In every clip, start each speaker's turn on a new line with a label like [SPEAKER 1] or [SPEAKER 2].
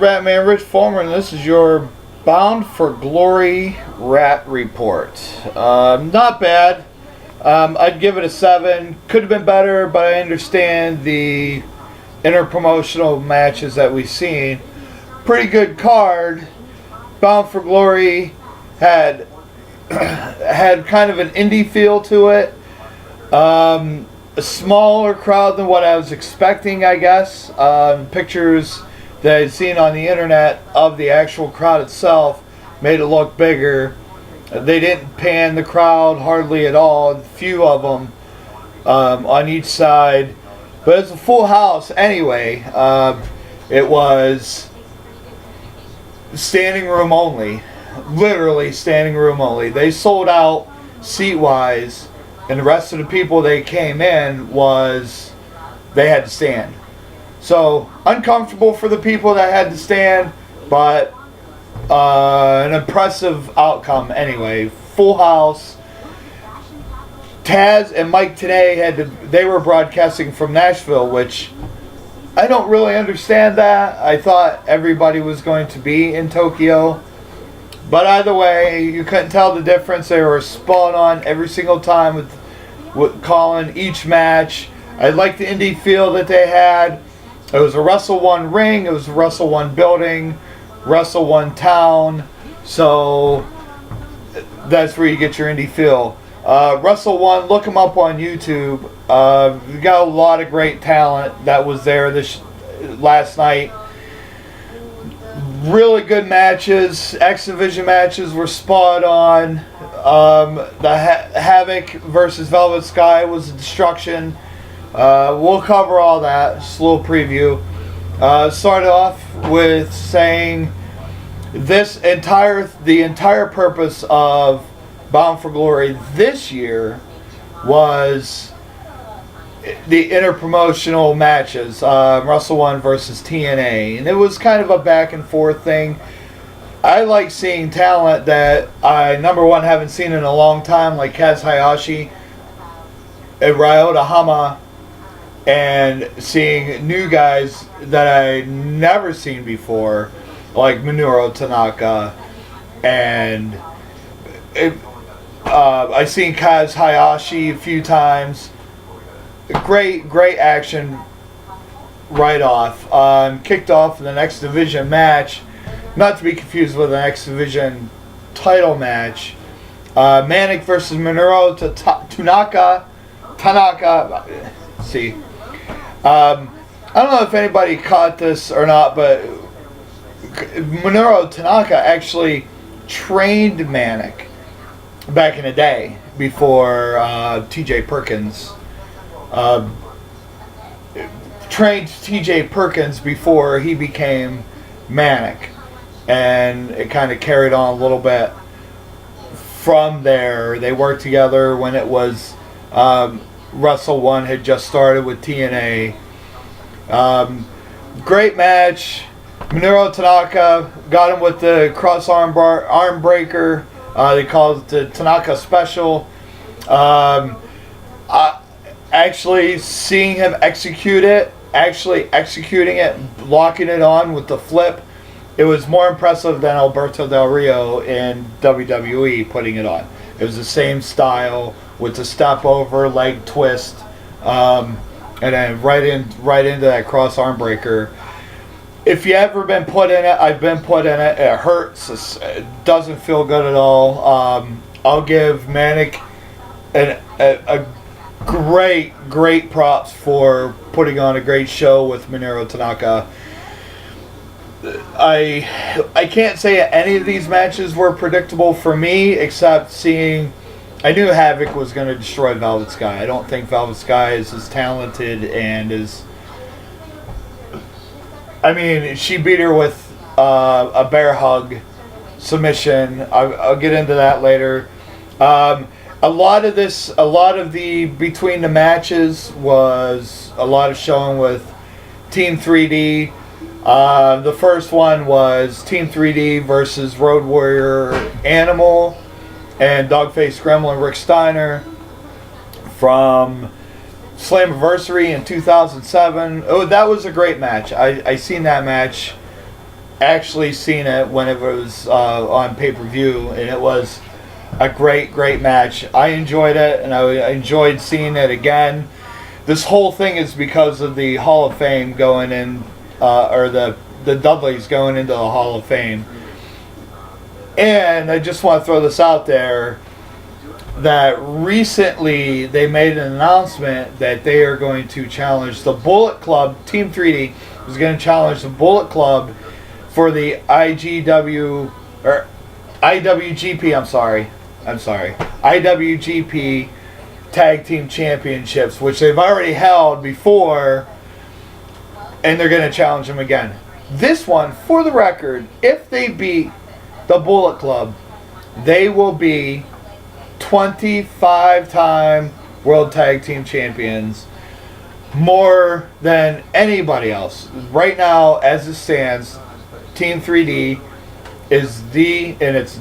[SPEAKER 1] Batman Rich Fulmer, and this is your Bound for Glory Ratt Report. Not bad. I'd give it a 7. Could have been better, but I understand the interpromotional matches that we've seen. Pretty good card. Bound for Glory had kind of an indie feel to it. A smaller crowd than what I was expecting, I guess. Pictures that I'd seen on the internet of the actual crowd itself made it look bigger. They didn't pan the crowd hardly at all, a few of them on each side. But it's a full house anyway. It was standing room only. Literally standing room only. They sold out seat-wise, and the rest of the people they came in they had to stand. So, uncomfortable for the people that had to stand, but an impressive outcome anyway. Full house. Taz and Mike today they were broadcasting from Nashville, which I don't really understand that. I thought everybody was going to be in Tokyo. But either way, you couldn't tell the difference. They were spot on every single time with calling each match. I liked the indie feel that they had. It was a Wrestle 1 ring, it was a Wrestle 1 building, Wrestle 1 town, so that's where you get your indie feel. Wrestle 1, look them up on YouTube. We got a lot of great talent that was there this last night. Really good matches. X Division matches were spot on. The Havoc versus Velvet Sky was a destruction. We'll cover all that. Just a little preview. Start off with saying the entire purpose of Bound for Glory this year was the interpromotional matches, Wrestle 1 versus TNA, and it was kind of a back and forth thing. I like seeing talent that I, number one, haven't seen in a long time, like Kaz Hayashi and Ryota Hama, and seeing new guys that I never seen before, like Minoru Tanaka, and I've seen Kaz Hayashi a few times. Great action right off. Kicked off the X Division match, not to be confused with an X Division title match. Manic versus Minoru Tanaka. See. I don't know if anybody caught this or not, but Minoru Tanaka actually trained Manic back in the day before TJ Perkins. Trained TJ Perkins before he became Manic, and it kind of carried on a little bit from there. They worked together when it was Wrestle 1 had just started with TNA. Great match. Minoru Tanaka got him with the cross arm breaker. They called it the Tanaka Special. Actually seeing him executing it, locking it on with the flip, it was more impressive than Alberto Del Rio in WWE putting it on. It was the same style with the step over leg twist, and then right into that cross arm breaker. If you ever been put in it, I've been put in it. It hurts. It doesn't feel good at all. I'll give Manic a great props for putting on a great show with Minoru Tanaka. I can't say any of these matches were predictable for me, except seeing, I knew Havoc was going to destroy Velvet Sky. I don't think Velvet Sky is as talented and she beat her with a bear hug submission. I'll get into that later. A lot of the between the matches was a lot of showing with Team 3D. The first one was Team 3D versus Road Warrior Animal and Dogface Gremlin Rick Steiner from Slammiversary in 2007. Oh, that was a great match. I seen that match actually seen it when it was on pay-per-view, and it was a great match. I enjoyed it, and I enjoyed seeing it again. This whole thing is because of the Hall of Fame going in, or the Dudleys going into the Hall of Fame. And I just want to throw this out there, that recently they made an announcement that they are going to challenge the Bullet Club. Team 3D is going to challenge the Bullet Club for the IWGP, IWGP Tag Team Championships, which they've already held before, and they're going to challenge them again. This one, for the record, if they beat the Bullet Club, they will be 25-time World Tag Team Champions, more than anybody else. Right now, as it stands, Team 3D is and it's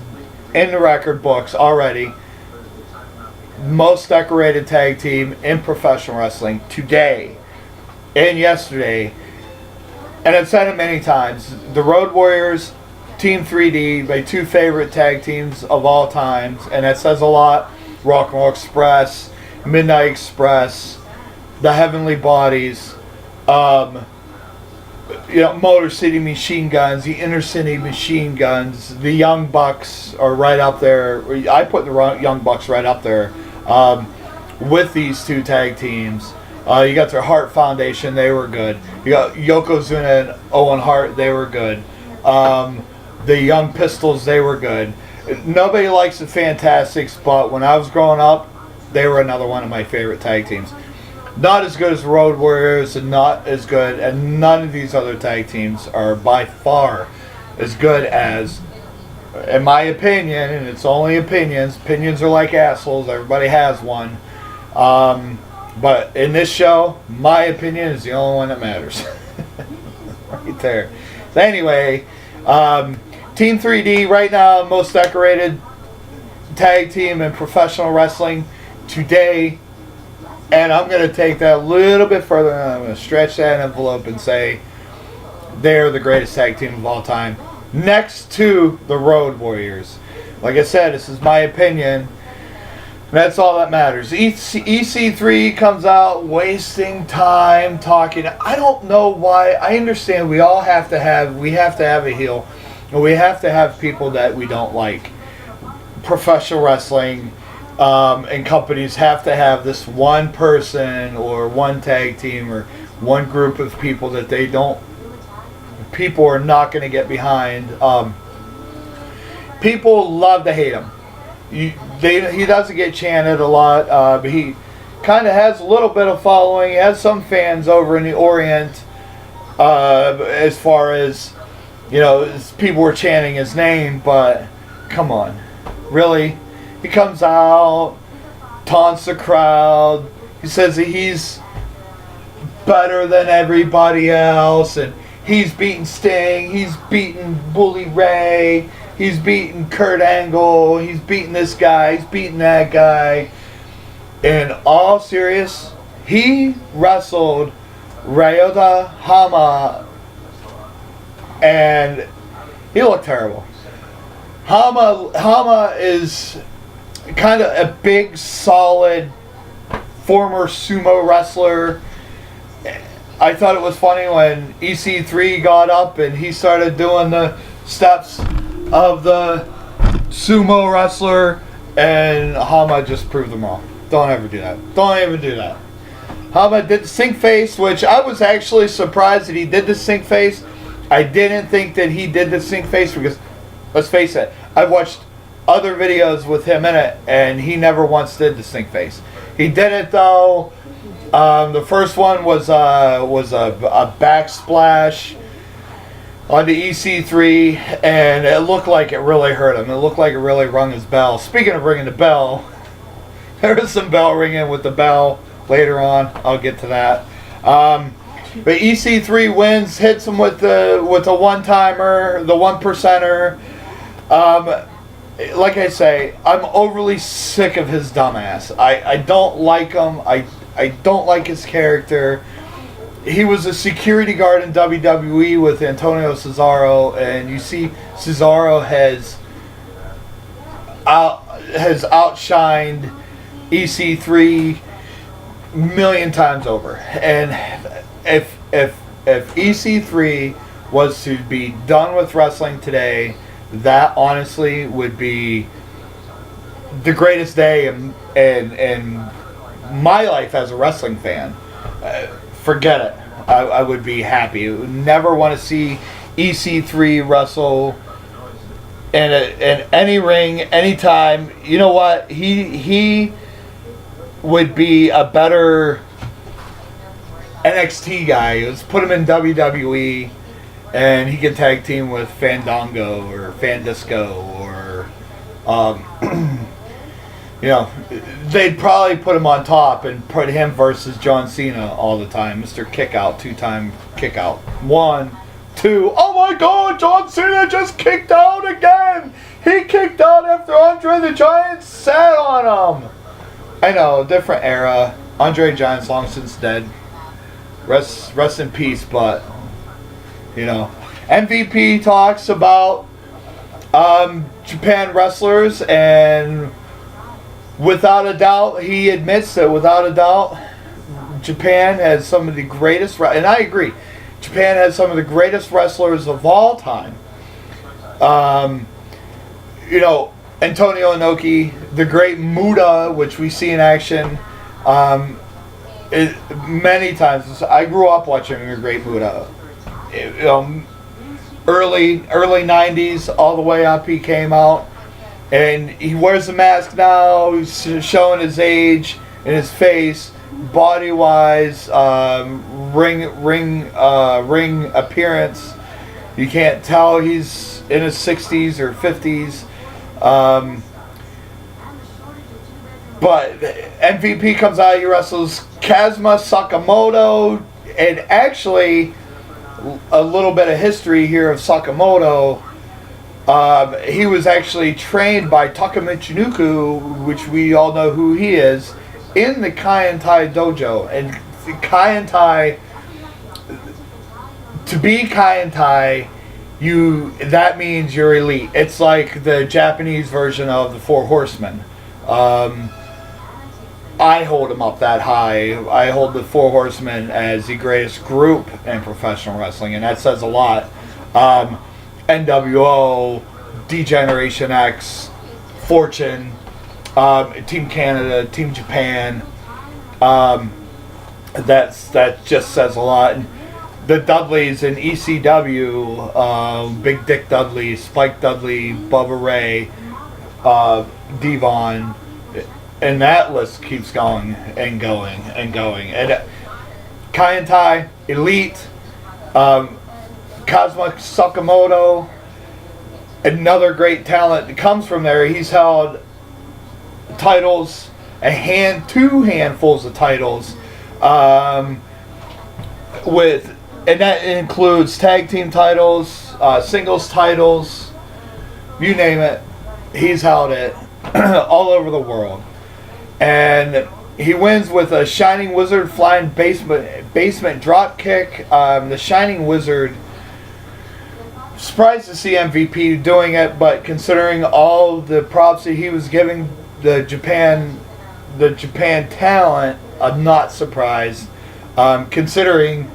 [SPEAKER 1] in the record books already, most decorated tag team in professional wrestling today and yesterday. And I've said it many times, the Road Warriors, Team 3D, my two favorite tag teams of all times, and that says a lot. Rock and Roll Express, Midnight Express, the Heavenly Bodies, Motor City Machine Guns, the Inner City Machine Guns, the Young Bucks are right up there. I put the Young Bucks right up there with these two tag teams. You got their Hart Foundation, they were good. You got Yokozuna and Owen Hart, they were good. The Young Pistols, they were good. Nobody likes the Fantastics, but when I was growing up, they were another one of my favorite tag teams. Not as good as the Road Warriors, and not as good, and none of these other tag teams are by far as good as, in my opinion, and it's only opinions. Opinions are like assholes. Everybody has one. But in this show, my opinion is the only one that matters. Right there. So anyway, Team 3D right now, most decorated tag team in professional wrestling today. And I'm going to take that a little bit further, and I'm going to stretch that envelope and say they're the greatest tag team of all time, next to the Road Warriors. Like I said, this is my opinion. That's all that matters. EC3 comes out wasting time talking. I don't know why. I understand we have to have a heel. And we have to have people that we don't like. Professional wrestling and companies have to have this one person or one tag team or one group of people that people are not going to get behind. People love to hate him. He doesn't get chanted a lot, but he kind of has a little bit of following. He has some fans over in the Orient, as far as, people were chanting his name, but come on, really? He comes out, taunts the crowd. He says that he's better than everybody else, and he's beaten Sting, he's beaten Bully Ray, he's beaten Kurt Angle, he's beaten this guy, he's beaten that guy. In all serious, he wrestled Ryota Hama, and he looked terrible. Hama is kind of a big, solid, former sumo wrestler. I thought it was funny when EC3 got up and he started doing the steps of the sumo wrestler, and Hama just proved them wrong. Don't ever do that. Don't even do that. Hama did the sink face, which I was actually surprised that he did the sink face. I didn't think that he did the sink face because, let's face it, I've watched other videos with him in it, and he never once did the sink face. He did it though. The first one was a backsplash on the EC3, and it looked like it really hurt him. It looked like it really rung his bell. Speaking of ringing the bell, there was some bell ringing with the bell later on. I'll get to that. But EC3 wins, hits him with the one-timer, the one-percenter. Like I say, I'm overly sick of his dumbass. I don't like him. I don't like his character. he was a security guard in WWE with Antonio Cesaro, and you see Cesaro has outshined EC3 million times over. And if EC3 was to be done with wrestling today, that honestly would be the greatest day in my life as a wrestling fan. Forget it. I would be happy. Never want to see EC3 wrestle in any ring, anytime. You know what? He would be a better NXT guy. Let's put him in WWE, and he could tag team with Fandango or Fandisco or you know, they'd probably put him on top and put him versus John Cena all the time. Mr. Kickout, 2-time kickout. 1, 2. Oh my God, John Cena just kicked out again. He kicked out after Andre the Giant sat on him. I know, different era. Andre the Giant's long since dead. Rest in peace, but, you know. MVP talks about Japan wrestlers, and without a doubt, he admits that without a doubt, Japan has some of the greatest, and I agree, Japan has some of the greatest wrestlers of all time. You know, Antonio Inoki, the great Muda, which we see in action many times. I grew up watching the great Muda. Early 90s, all the way up he came out. And he wears a mask now. He's showing his age and his face, body-wise, ring appearance. You can't tell he's in his 60s or 50s. But MVP comes out. He wrestles Kazuma Sakamoto, and actually, a little bit of history here of Sakamoto. He was actually trained by Taka Michinoku, which we all know who he is, in the Kaientai dojo. And Kaientai, to be Kaientai, that means you're elite. It's like the Japanese version of the Four Horsemen. I hold them up that high. I hold the Four Horsemen as the greatest group in professional wrestling, and that says a lot. NWO, D-Generation X, Fortune, Team Canada, Team Japan. That just says a lot. And the Dudleys in ECW, Big Dick Dudley, Spike Dudley, Bubba Ray, Devon, and that list keeps going and going and going. And Kaientai, Elite, Kazuma Sakamoto, another great talent that comes from there. He's held titles, two handfuls of titles, and that includes tag team titles, singles titles, you name it. He's held it all over the world. And he wins with a Shining Wizard flying basement drop kick. The Shining Wizard, surprised to see MVP doing it, but considering all the props that he was giving the Japan talent, I'm not surprised. Considering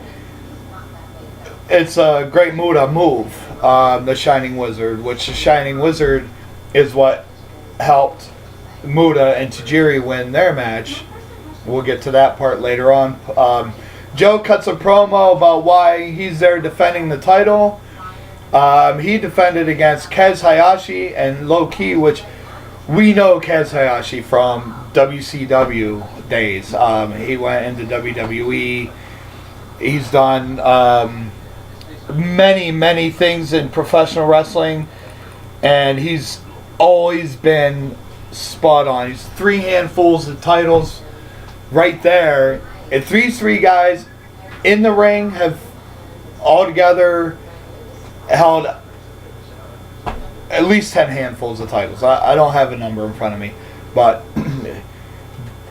[SPEAKER 1] it's a great Muda move, the Shining Wizard, which the Shining Wizard is what helped Muda and Tajiri win their match. We'll get to that part later on. Joe cuts a promo about why he's there defending the title. He defended against Kaz Hayashi and Low Ki, which we know Kaz Hayashi from WCW days. He went into WWE. He's done many things in professional wrestling, and he's always been spot on. He's 3 handfuls of titles right there, and these 3 guys in the ring have altogether held at least 10 handfuls of titles. I don't have a number in front of me, but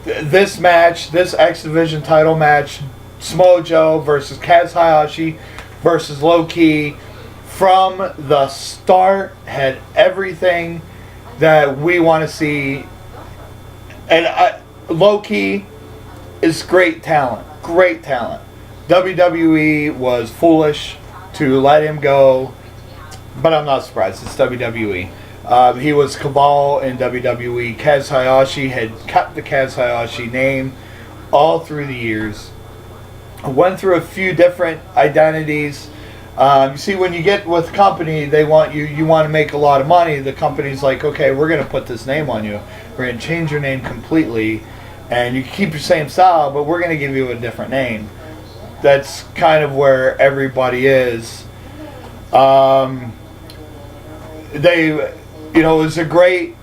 [SPEAKER 1] this match, this X Division title match, Samoa Joe versus Kaz Hayashi versus Low Ki. From the start, had everything that we want to see. And Low Ki is great talent. Great talent. WWE was foolish to let him go, but I'm not surprised. It's WWE. He was Cabal in WWE. Kaz Hayashi had kept the Kaz Hayashi name all through the years. Went through a few different identities. You see, when you get with a company, they want you want to make a lot of money. The company's like, okay, we're going to put this name on you. We're going to change your name completely. And you keep your same style, but we're going to give you a different name. That's kind of where everybody is. It was a great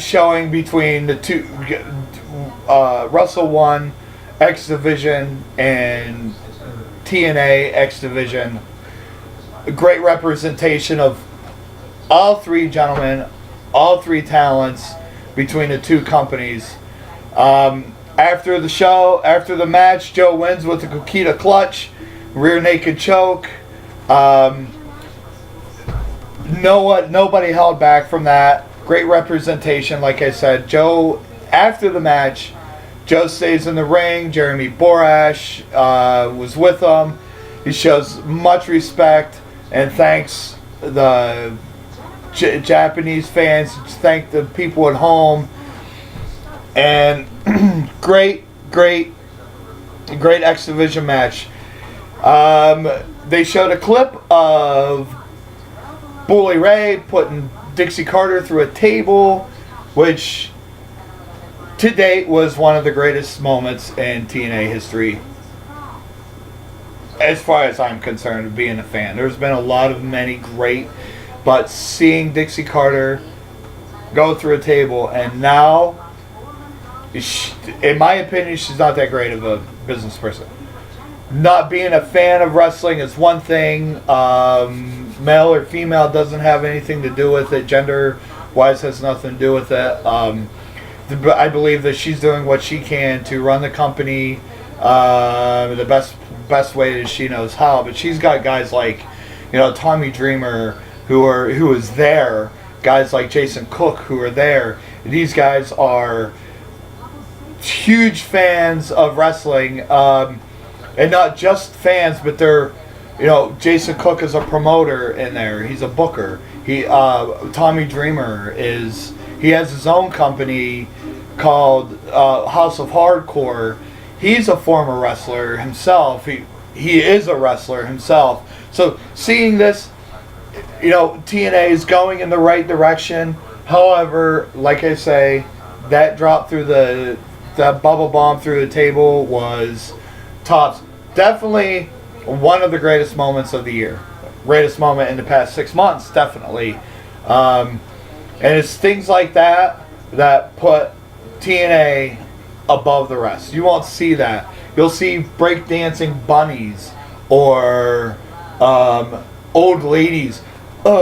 [SPEAKER 1] showing between the two, Wrestle 1, X Division, and TNA X Division. A great representation of all three gentlemen, all three talents between the two companies. After the show, after the match, Joe wins with the Coquina Clutch, rear naked choke. Nobody held back from that. Great representation, like I said. Joe, after the match, Joe stays in the ring. Jeremy Borash was with him. He shows much respect and thanks the Japanese fans, thank the people at home. And great X Division match. They showed a clip of Bully Ray putting Dixie Carter through a table, which to date was one of the greatest moments in TNA history, as far as I'm concerned, being a fan. There's been many great, but seeing Dixie Carter go through a table, and now, in my opinion, she's not that great of a business person. Not being a fan of wrestling is one thing. Male or female doesn't have anything to do with it. Gender-wise has nothing to do with it. I believe that she's doing what she can to run the company the best way that she knows how. But she's got guys like, Tommy Dreamer who is there. Guys like Jason Cook who are there. These guys are huge fans of wrestling, and not just fans, but they're, Jason Cook is a promoter in there. He's a booker. Tommy Dreamer he has his own company called House of Hardcore. He's a former wrestler himself. He is a wrestler himself. So seeing this, TNA is going in the right direction. However, like I say, that drop through that bubble bomb through the table was tops. Definitely one of the greatest moments of the year. Greatest moment in the past 6 months, definitely. And it's things like that put TNA above the rest. You won't see that. You'll see breakdancing bunnies or old ladies walking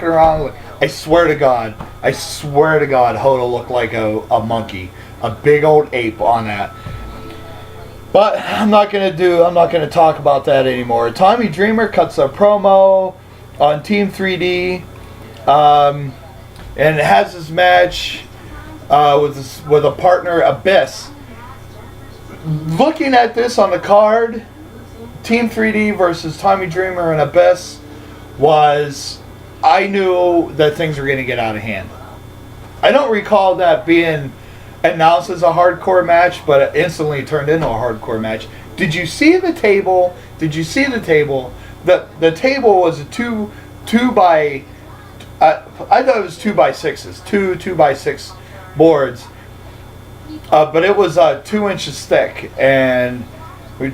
[SPEAKER 1] around. I swear to God, Hoda looked like a monkey, a big old ape on that. But I'm not gonna talk about that anymore. Tommy Dreamer cuts a promo on Team 3D, and has his match with a partner, Abyss. Looking at this on the card, Team 3D versus Tommy Dreamer and Abyss I knew that things were going to get out of hand. I don't recall that being announced as a hardcore match, but it instantly turned into a hardcore match. Did you see the table? The table was a two by, I thought it was 2x6s, two 2x6 boards, but it was 2 inches thick, and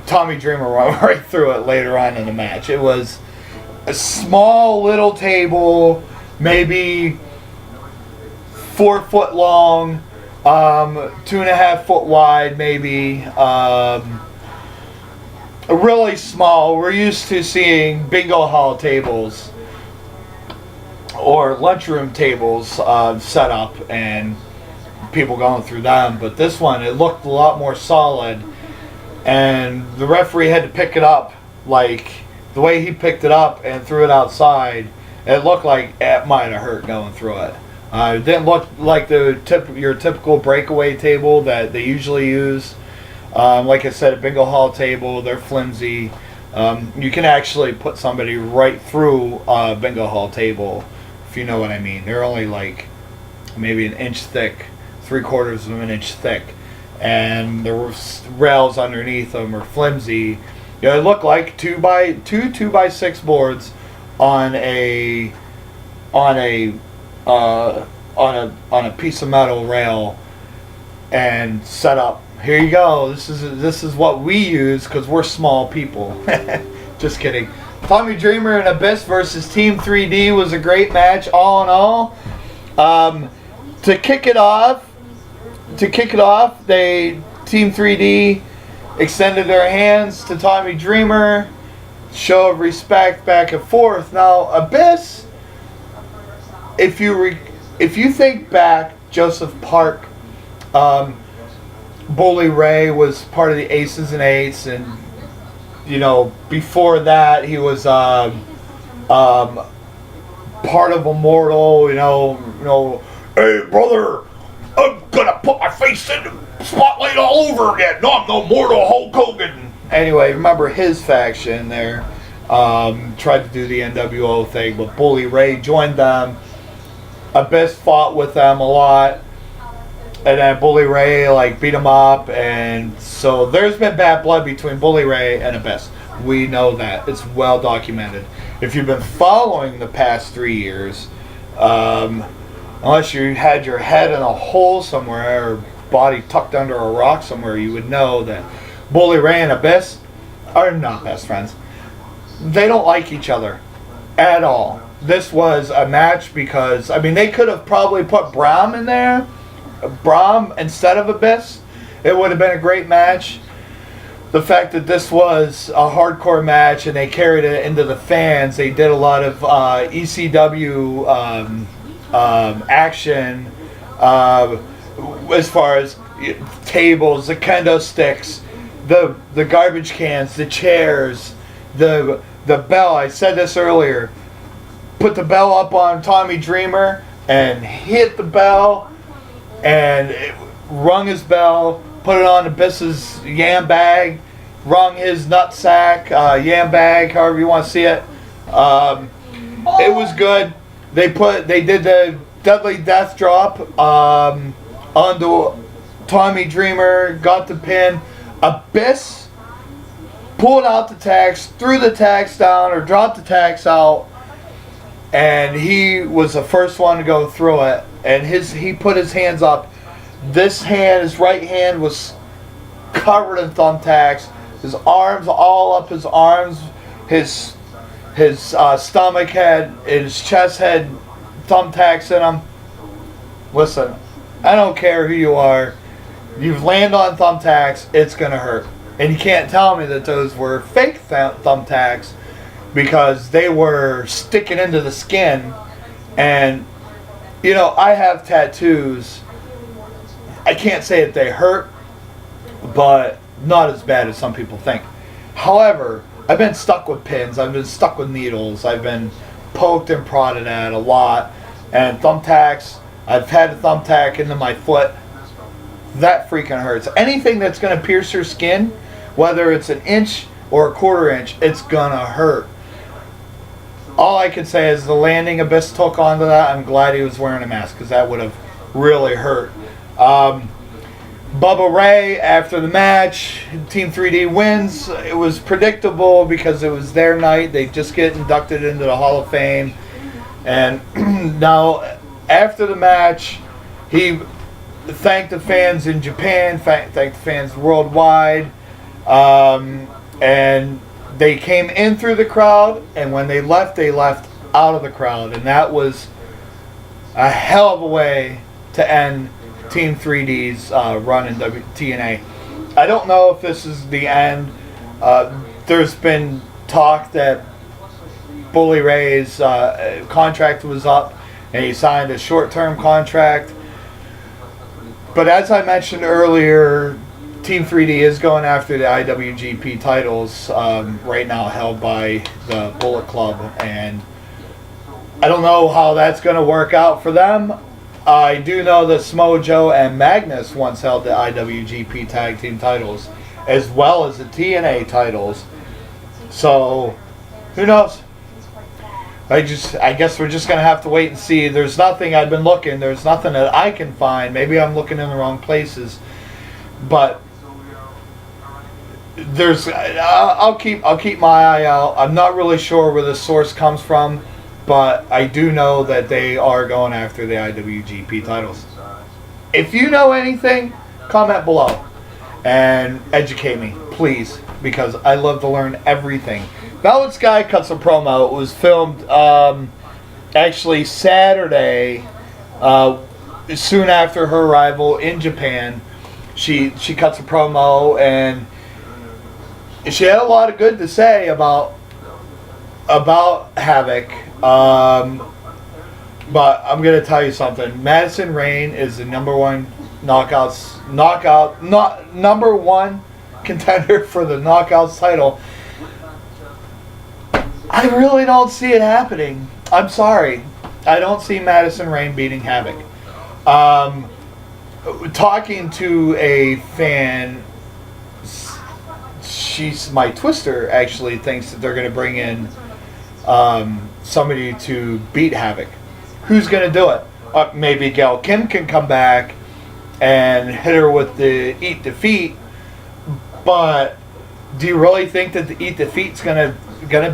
[SPEAKER 1] Tommy Dreamer went right through it later on in the match. It was a small little table, maybe 4 foot long, 2.5 foot wide, maybe. Really small. We're used to seeing bingo hall tables or lunchroom tables set up and people going through them. But this one, it looked a lot more solid, and the referee had to pick it up. Like, the way he picked it up and threw it outside, it looked like it might have hurt going through it. It didn't look like your typical breakaway table that they usually use. Like I said, a bingo hall table, they're flimsy. You can actually put somebody right through a bingo hall table, if you know what I mean. They're only like maybe an inch thick, 3/4 of an inch thick, and the rails underneath them are flimsy. You know, it looked like 2x6 boards on a piece of metal rail and set up. Here you go. This is what we use because we're small people. Just kidding. Tommy Dreamer and Abyss versus Team 3D was a great match, all in all. To kick it off, Team 3D extended their hands to Tommy Dreamer, show of respect back and forth. Now Abyss, if you think back, Joseph Park, Bully Ray was part of the Aces and Eights, and you know, before that he was part of Immortal. You know, hey brother, I'm gonna put my face in the spotlight all over again. No, I'm no mortal Hulk Hogan. Anyway, remember his faction there tried to do the NWO thing, but Bully Ray joined them. Abyss fought with them a lot, and then Bully Ray like beat him up, and so there's been bad blood between Bully Ray and Abyss. We know that. It's well documented. If you've been following the past 3 years, unless you had your head in a hole somewhere or body tucked under a rock somewhere, you would know that Bully Ray and Abyss are not best friends. They don't like each other at all. This was a match because, I mean, they could have probably put Brahm in there, Brahm instead of Abyss. It would have been a great match. The fact that this was a hardcore match and they carried it into the fans, they did a lot of ECW action as far as tables, the kendo sticks, the garbage cans, the chairs, the bell. I said this earlier. Put the bell up on Tommy Dreamer and hit the bell and it rung his bell, put it on Abyss's yam bag, rung his nutsack, yam bag, however you want to see it. It was good. They did the Deadly Death Drop onto Tommy Dreamer, got the pin. Abyss pulled out the tacks, threw the tacks down or dropped the tacks out, and he was the first one to go through it. And he put his hands up. His right hand was covered in thumbtacks. His arms all up his arms. His stomach his chest had thumbtacks in them. Listen, I don't care who you are. You land on thumbtacks, it's gonna hurt. And you can't tell me that those were fake thumbtacks, because they were sticking into the skin. And you know, I have tattoos. I can't say that they hurt, but not as bad as some people think. However, I've been stuck with pins, I've been stuck with needles, I've been poked and prodded at a lot, and thumbtacks, I've had a thumbtack into my foot. That freaking hurts. Anything that's going to pierce your skin, whether it's an inch or a 1/4 inch, it's going to hurt. All I can say is the landing Abyss took onto that, I'm glad he was wearing a mask, because that would have really hurt. Bubba Ray, after the match, Team 3D wins. It was predictable because it was their night. They just get inducted into the Hall of Fame. And now, after the match, he thanked the fans in Japan, thanked the fans worldwide. And they came in through the crowd, and when they left out of the crowd. And that was a hell of a way to end Team 3D's run in TNA. I don't know if this is the end. There's been talk that Bully Ray's contract was up and he signed a short-term contract. But as I mentioned earlier, Team 3D is going after the IWGP titles right now, held by the Bullet Club, and I don't know how that's going to work out for them. I do know that Samoa Joe and Magnus once held the IWGP Tag Team titles, as well as the TNA titles. So, who knows? I guess we're just going to have to wait and see. There's nothing, I've been looking, there's nothing that I can find. Maybe I'm looking in the wrong places. But I'll keep my eye out. I'm not really sure where the source comes from, but I do know that they are going after the IWGP titles. If you know anything, comment below and educate me, please, because I love to learn everything. Velvet Sky cuts a promo. It was filmed actually Saturday, soon after her arrival in Japan. She cuts a promo, and she had a lot of good to say about Havoc. But I'm gonna tell you something. Madison Rayne is the number one number one contender for the Knockouts title. I really don't see it happening. I'm sorry. I don't see Madison Rayne beating Havoc. Talking to a fan, my Twister actually thinks that they're going to bring in somebody to beat Havoc. Who's going to do it? Maybe Gail Kim can come back and hit her with the Eat Defeat. But do you really think that the Eat Defeat's gonna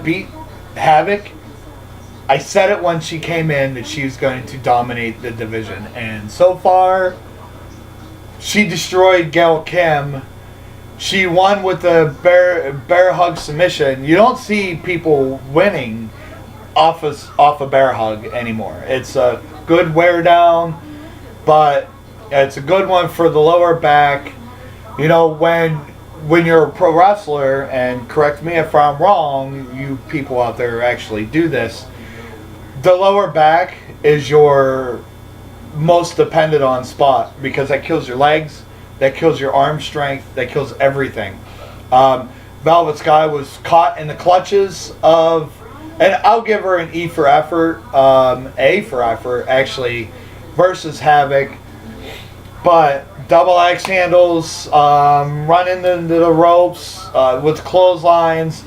[SPEAKER 1] beat Havoc? I said it when she came in that she was going to dominate the division, and so far she destroyed Gail Kim. She won with the bear hug submission. You don't see people winning off a bear hug anymore. It's a good wear down, but it's a good one for the lower back. You know, when you're a pro wrestler, and correct me if I'm wrong, you people out there actually do this, the lower back is your most dependent on spot, because that kills your legs, that kills your arm strength, that kills everything. Velvet Sky was caught in the clutches of, and I'll give her an E for effort, A for effort actually, versus Havoc. But double axe handles, running into the ropes with clotheslines.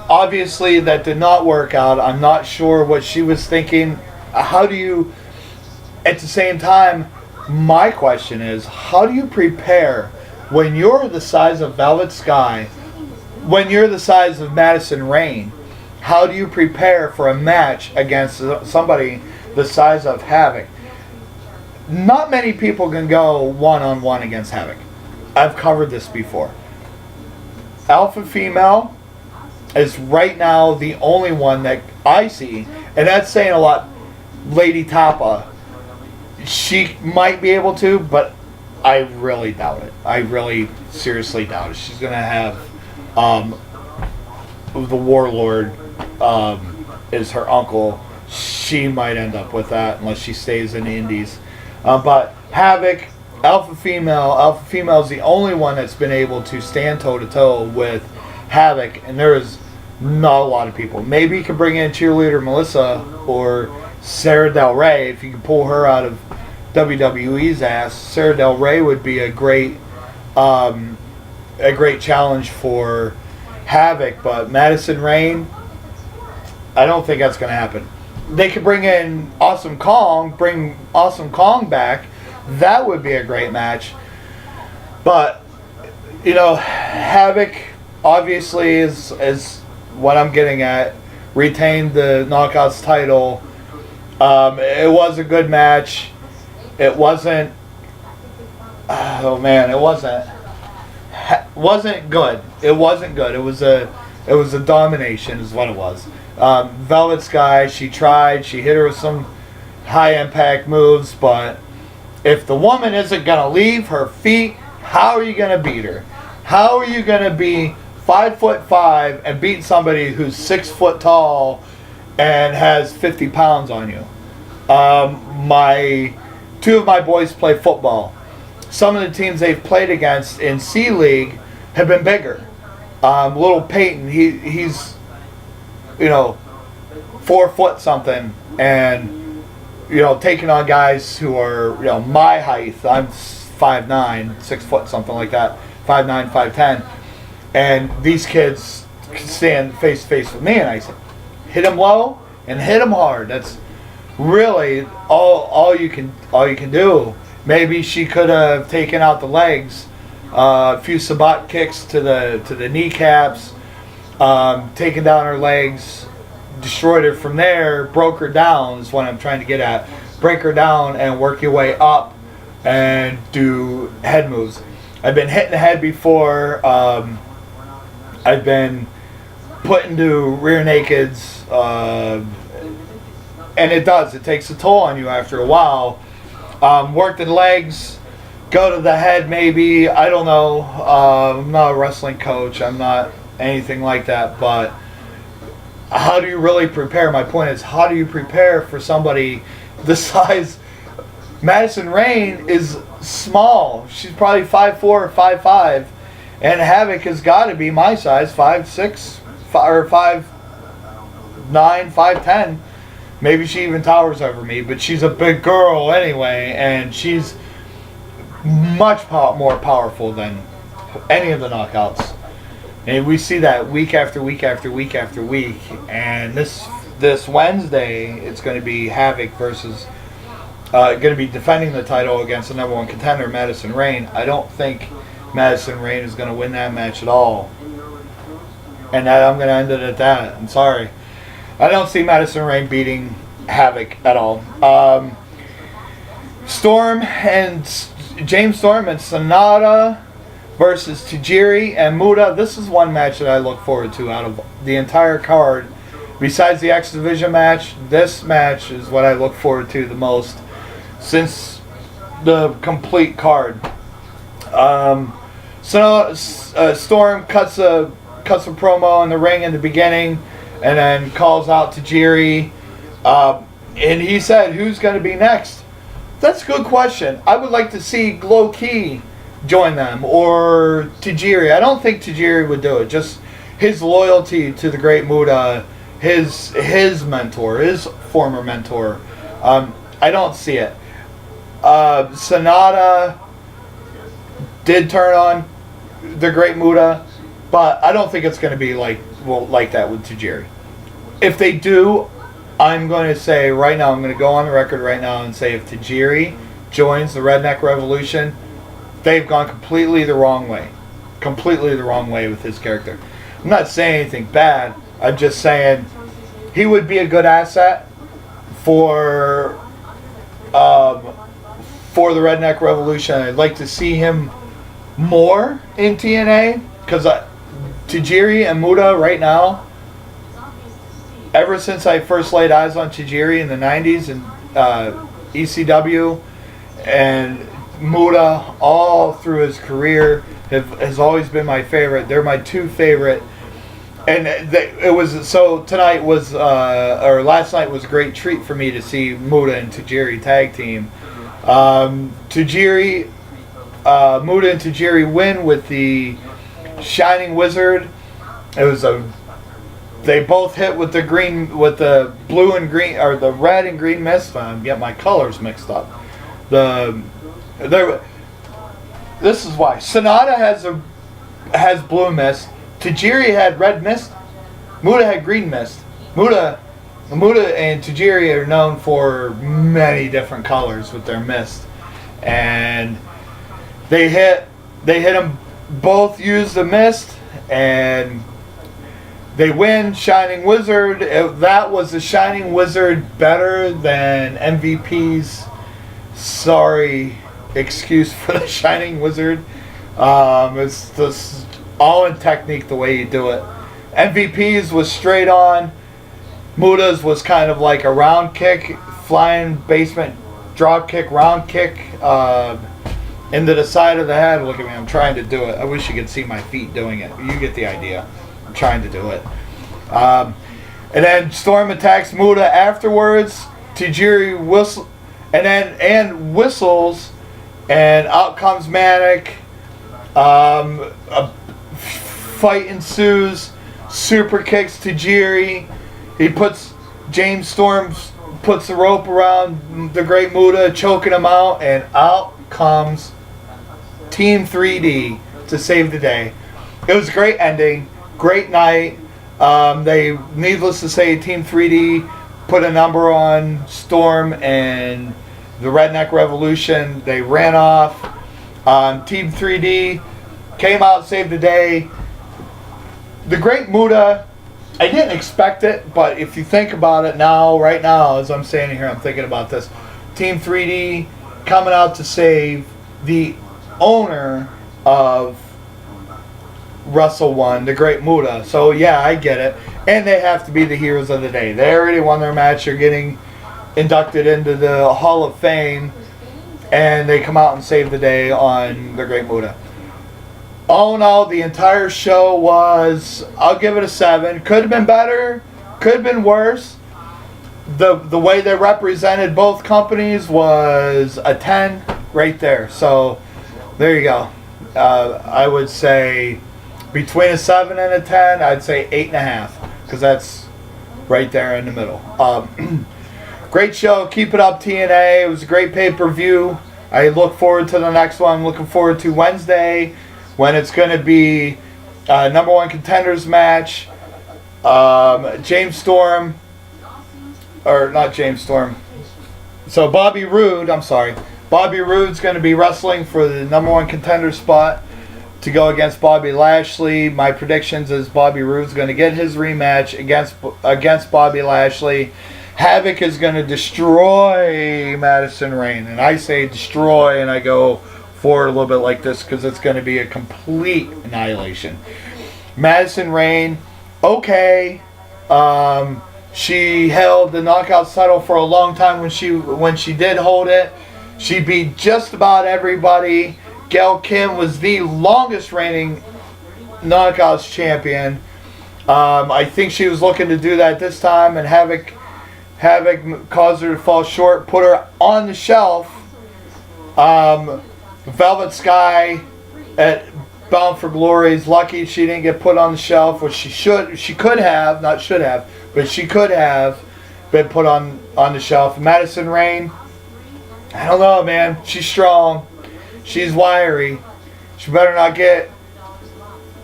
[SPEAKER 1] Obviously, that did not work out. I'm not sure what she was thinking. How do you, at the same time, my question is, how do you prepare when you're the size of Velvet Sky, when you're the size of Madison Rayne? How do you prepare for a match against somebody the size of Havoc? Not many people can go one-on-one against Havoc. I've covered this before. Alpha female is right now the only one that I see, and that's saying a lot. Lady Tapa, she might be able to, but I really doubt it. I really seriously doubt it. She's going to have the Warlord is her uncle. She might end up with that unless she stays in the Indies. But Havoc, Alpha female is the only one that's been able to stand toe-to-toe with Havoc, and there is not a lot of people. Maybe you could bring in cheerleader Melissa or Sarah Del Rey. If you could pull her out of WWE's ass, Sarah Del Rey would be a great challenge for Havoc. But Madison Rayne, I don't think that's going to happen. They could bring in Awesome Kong, bring Awesome Kong back. That would be a great match. But, you know, Havoc obviously is what I'm getting at. Retained the Knockouts title. It was a good match. It wasn't. Oh man, it wasn't good. It wasn't good. It was a domination, is what it was. Velvet Sky, she tried. She hit her with some high impact moves, but if the woman isn't gonna leave her feet, how are you gonna beat her? How are you gonna be 5'5" and beat somebody who's 6 foot tall and has 50 pounds on you? Two of my boys play football, some of the teams they've played against in C League have been bigger. Little Peyton, he's 4 foot something, and taking on guys who are my height. I'm 5'9", 6 foot something like that, 5'9", 5'10", and these kids can stand face to face with me, and I say, hit them low and hit them hard. That's really all you can do. Maybe she could have taken out the legs, a few sabat kicks to the kneecaps, taken down her legs, destroyed her from there, broke her down is what I'm trying to get at. Break her down and work your way up and do head moves. I've been hit in the head before. I've been put into rear nakeds, and it takes a toll on you after a while. Worked in legs, go to the head maybe, I don't know. I'm not a wrestling coach, I'm not anything like that, but how do you really prepare? My point is, how do you prepare for somebody the size? Madison Rain is small. She's probably 5'4" or 5'5", and Havoc has got to be my size, 5'6", or 5'9", 5'10". Maybe she even towers over me, but she's a big girl anyway, and she's much more powerful than any of the knockouts. And we see that week after week after week after week. And this Wednesday, it's going to be Havoc versus going to be defending the title against the number 1 contender, Madison Rain. I don't think Madison Rain is going to win that match at all. And I'm going to end it at that. I'm sorry. I don't see Madison Rain beating Havoc at all. James Storm and Sonata versus Tajiri and Muta. This is one match that I look forward to out of the entire card. Besides the X Division match, this match is what I look forward to the most since the complete card. Storm cuts a promo in the ring in the beginning, and then calls out Tajiri, and he said, "Who's going to be next?" That's a good question. I would like to see Glow Key join them, or Tajiri. I don't think Tajiri would do it. Just his loyalty to the Great Muta, his mentor, his former mentor. I don't see it. Sonata did turn on the Great Muta, but I don't think it's going to be like that with Tajiri. If they do, I'm going to say right now, I'm going to go on the record right now and say if Tajiri joins the Redneck Revolution, they've gone completely the wrong way. Completely the wrong way with his character. I'm not saying anything bad. I'm just saying he would be a good asset for the Redneck Revolution. I'd like to see him more in TNA, because Tajiri and Muta right now, ever since I first laid eyes on Tajiri in the 90s and ECW, and Muta all through his career has always been my favorite. They're my 2 favorite. And tonight was, or last night was a great treat for me to see Muta and Tajiri tag team. Muta and Tajiri win with the Shining Wizard. They both hit with the blue and green, or the red and green mist. I'm getting my colors mixed up. This is why Sonata has blue mist. Tajiri had red mist. Muta had green mist. Muta and Tajiri are known for many different colors with their mist, and they hit them both. Use the mist, and they win. Shining Wizard. That was the Shining Wizard better than MVP's. Sorry, excuse for the Shining Wizard. It's just all in technique the way you do it. MVP's was straight on. Muta's was kind of like a round kick, flying basement drop kick, round kick into the side of the head. Look at me, I'm trying to do it. I wish you could see my feet doing it. You get the idea. I'm trying to do it. And then Storm attacks Muta afterwards. Tajiri whistles and out comes Manic. A fight ensues. Super kicks to Tajiri. James Storm puts the rope around the Great Muta, choking him out, and out comes Team 3D to save the day. It was a great ending, great night. Needless to say, Team 3D put a number on Storm and the Redneck Revolution. They ran off. Team 3D came out, saved the day. The Great Muta, I didn't expect it, but if you think about it now, right now, as I'm standing here, I'm thinking about this. Team 3D coming out to save the owner of Wrestle 1, the Great Muta. So, yeah, I get it. And they have to be the heroes of the day. They already won their match. They're getting inducted into the Hall of Fame. And they come out and save the day on the Great Muta. All in all, the entire show was, I'll give it a 7. Could have been better, could have been worse. The way they represented both companies was a 10 right there. So, there you go. I would say between a 7 and a 10, I'd say 8.5. Because that's right there in the middle. Great show. Keep it up, TNA. It was a great pay-per-view. I look forward to the next one. I'm looking forward to Wednesday, when it's going to be number 1 contenders match. James Storm, or not James Storm. So Bobby Roode, I'm sorry. Bobby Roode's going to be wrestling for the number 1 contender spot to go against Bobby Lashley. My predictions is Bobby Roode's going to get his rematch against Bobby Lashley. Havoc is going to destroy Madison Rayne. And I say destroy, and I go forward a little bit like this because it's going to be a complete annihilation. Madison Rayne, okay. She held the Knockouts title for a long time when she did hold it. She beat just about everybody. Gail Kim was the longest reigning Knockouts champion. I think she was looking to do that this time, and Havoc caused her to fall short, put her on the shelf. Velvet Sky at Bound for Glory is lucky she didn't get put on the shelf, which she could have been put on the shelf. Madison Rayne, I don't know, man. She's strong. She's wiry. She better not get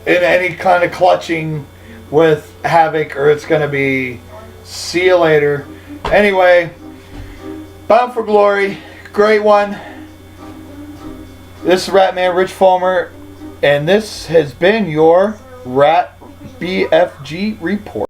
[SPEAKER 1] in any kind of clutching with Havoc, or it's going to be see you later. Anyway, Bound for Glory, great one. This is Ratman Rich Fulmer, and this has been your Ratt BFG Report.